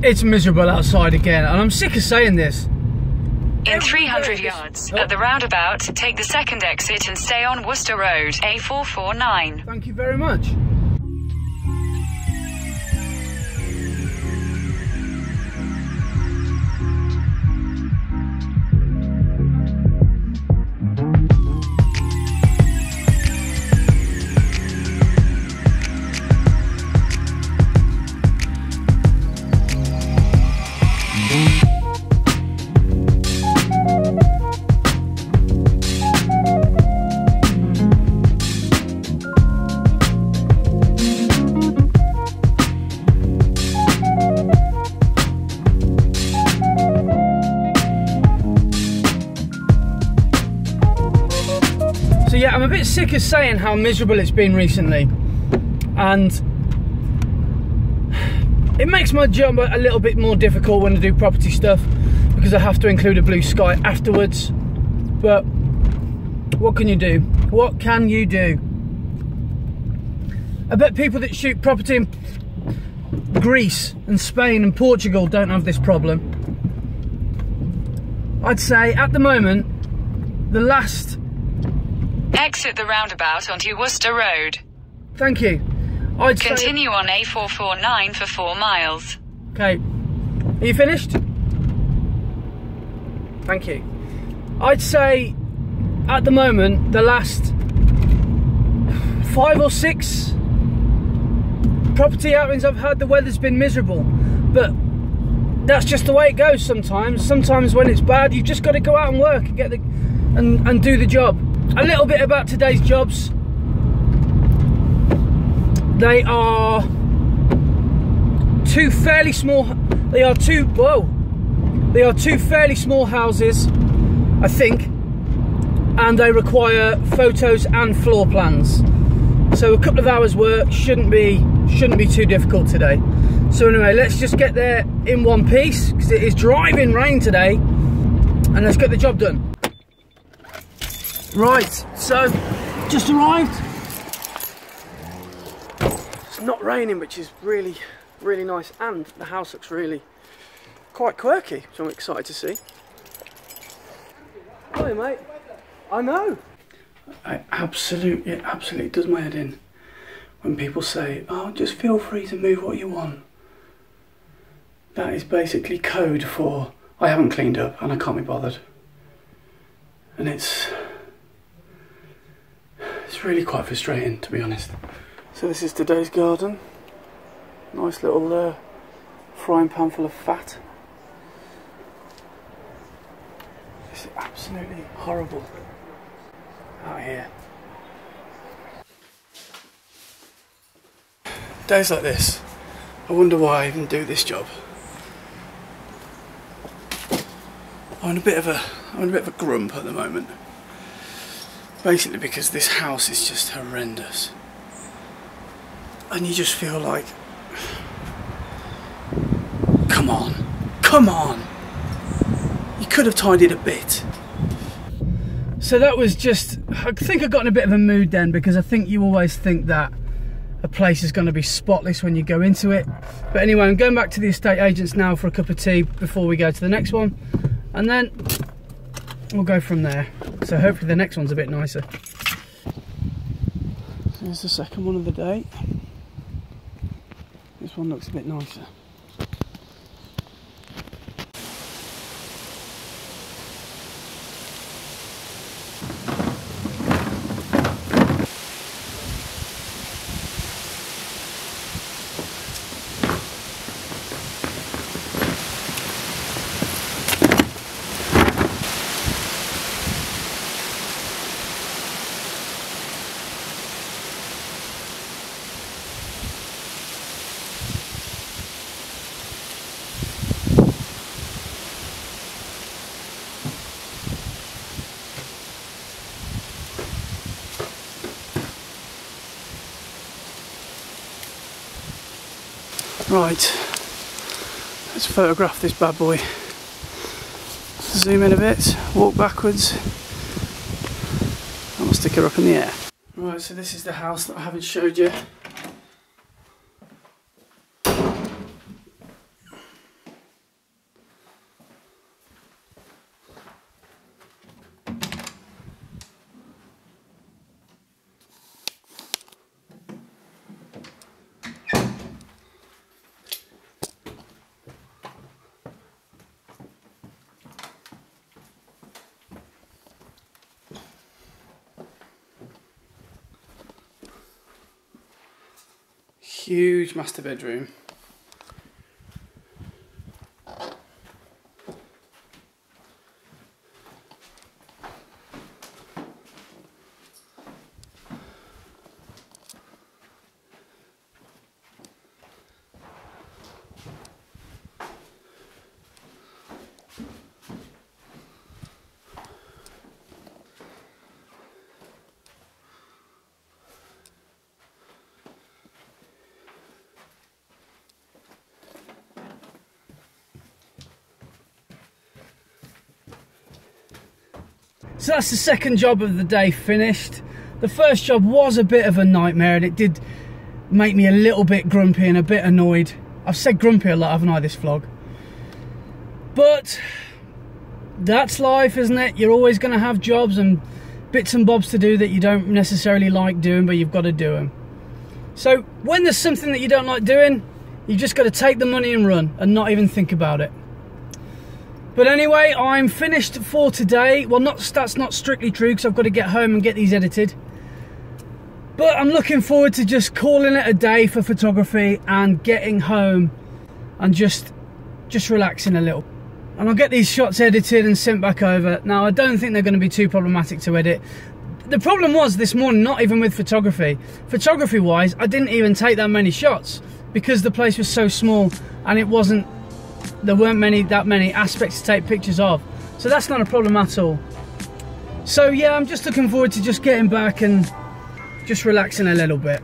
It's miserable outside again, and I'm sick of saying this. In 300 yards, at the roundabout, take the second exit and stay on Worcester Road, A449. Thank you very much. So yeah, I'm a bit sick of saying how miserable it's been recently, and it makes my job a little bit more difficult when I do property stuff because I have to include a blue sky afterwards. But what can you do? What can you do? I bet people that shoot property in Greece and Spain and Portugal don't have this problem. I'd say at the moment, the last... Exit the roundabout onto Worcester Road. Thank you. Continue on A449 for 4 miles. Okay. Are you finished? Thank you. I'd say at the moment, the last 5 or 6 property outings I've had, the weather's been miserable. But that's just the way it goes sometimes. Sometimes when it's bad, you've just got to go out and work and get the and do the job. A little bit about today's jobs. They are two fairly small. They are two fairly small houses, I think, and they require photos and floor plans. So a couple of hours work shouldn't be too difficult today. So anyway, let's just get there in one piece because it is driving rain today, and let's get the job done. Right, so just arrived. It's not raining, which is really, really nice, and the house looks really quite quirky, which I'm excited to see. Hi mate. I know. It absolutely does my head in when people say, oh, just feel free to move what you want. That is basically code for I haven't cleaned up and I can't be bothered. And it's really quite frustrating, to be honest. So this is today's garden. Nice little frying pan full of fat. It's absolutely horrible out here. Days like this, I wonder why I even do this job. I'm in a bit of a grump at the moment. Basically because this house is just horrendous. And you just feel like, come on, come on. You could have tidied a bit. So that was just, I think I got in a bit of a mood then, because I think you always think that a place is going to be spotless when you go into it. But anyway, I'm going back to the estate agents now for a cup of tea before we go to the next one. And then we'll go from there. So hopefully the next one's a bit nicer. Here's the second one of the day. This one looks a bit nicer. Right, let's photograph this bad boy. Zoom in a bit, walk backwards, and we'll stick her up in the air. Right, so this is the house that I haven't showed you. Huge master bedroom. So that's the second job of the day finished. The first job was a bit of a nightmare and it did make me a little bit grumpy and a bit annoyed. I've said grumpy a lot, haven't I, this vlog? But that's life, isn't it? You're always going to have jobs and bits and bobs to do that you don't necessarily like doing, but you've got to do them. So when there's something that you don't like doing, you've just got to take the money and run and not even think about it. But anyway, I'm finished for today. Well, that's not strictly true because I've got to get home and get these edited. But I'm looking forward to just calling it a day for photography and getting home and just relaxing a little. And I'll get these shots edited and sent back over. Now, I don't think they're going to be too problematic to edit. The problem was this morning, not even with photography. Photography-wise, I didn't even take that many shots because the place was so small and there weren't that many aspects to take pictures of. So that's not a problem at all. So yeah, I'm just looking forward to just getting back and just relaxing a little bit.